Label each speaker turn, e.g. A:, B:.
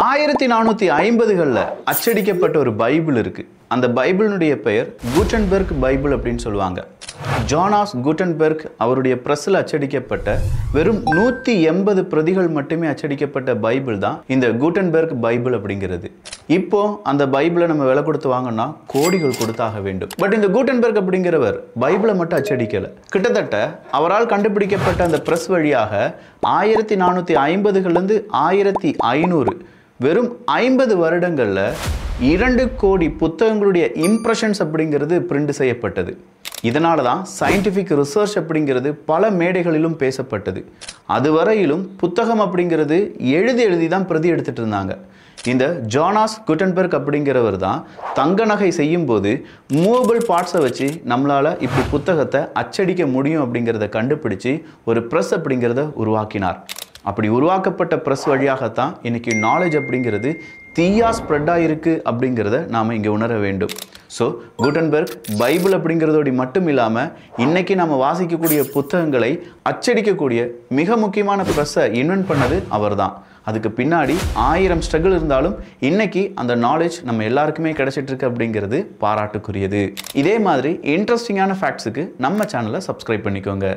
A: 1450களில் அச்சடிக்கப்பட்ட ஒரு பைபிள் இருக்கு. அந்த பைபிளுடைய பெயர் கூட்டன்பெர்க் பைபிள் அப்படின்னு சொல்லுவாங்க. ஜோனாஸ் கூட்டன்பெர்க் அவருடைய பிரஸ்ல அச்சடிக்கப்பட்ட வெறும் 180 பிரதிகள் மட்டுமே அச்சடிக்கப்பட்ட பைபிள் தான் இந்த கூட்டன்பெர்க் பைபிள் அப்படிங்கிறது. இப்போ அந்த பைபிளை நம்ம விலை கொடுத்து வாங்கினா கோடிகள் கொடுத்தாக வேண்டும். பட் இந்த கூட்டன்பெர்க் அப்படிங்கிறவர் பைபிளை மட்டும் அச்சடிக்கல. கிட்டத்தட்ட அவரால் கண்டுபிடிக்கப்பட்ட அந்த பிரஸ் வழியாக 1450களிலிருந்து 1500 வெறும் 50 வருடங்கள்ல 2 கோடி புத்தகங்களுடைய இம்ப்ரெஷன்ஸ் அப்படிங்கிறது பிரிண்ட் செய்யப்பட்டது. இதனால தான் சயின்டிஃபிக் ரிசர்ச் அப்படிங்கிறது பல மேடைகளிலும் பேசப்பட்டது. அதுவரையிலும் புத்தகம் அப்படிங்கிறது எழுதி தான் பிரதி எடுத்துட்டு இருந்தாங்க. இந்த ஜோனாஸ் கூட்டன்பெர்க் அப்படிங்கிறவர் தான் தங்க நகை செய்யும் போது மூவபிள் பார்ட்ஸை வச்சு நம்மளால இப்போ புத்தகத்தை அச்சடிக்க முடியும் அப்படிங்கிறத கண்டுபிடிச்சு ஒரு ப்ரெஸ் அப்படிங்கிறத உருவாக்கினார். அப்படி உருவாக்கப்பட்ட ப்ரெஸ் வழியாகத்தான் இன்னைக்கு நாலேஜ் அப்படிங்கிறது தீயா ஸ்ப்ரெட் ஆகிருக்கு அப்படிங்கிறத நாம் இங்கே உணர வேண்டும். ஸோ கூட்டன்பெர்க் பைபிள் அப்படிங்கிறதோடு மட்டும் இல்லாமல் இன்னைக்கு நம்ம வாசிக்கக்கூடிய புத்தகங்களை அச்சடிக்கக்கூடிய மிக முக்கியமான ப்ரெஸ்ஸை இன்வென்ட் பண்ணது அவர் தான். அதுக்கு பின்னாடி 1000 ஸ்ட்ரகிள் இருந்தாலும் இன்னைக்கு அந்த நாலேஜ் நம்ம எல்லாருக்குமே கிடைச்சிட்டு இருக்கு அப்படிங்கிறது பாராட்டுக்குரியது. இதே மாதிரி இன்ட்ரெஸ்டிங்கான ஃபேக்ட்ஸுக்கு நம்ம சேனலை சப்ஸ்கிரைப் பண்ணிக்கோங்க.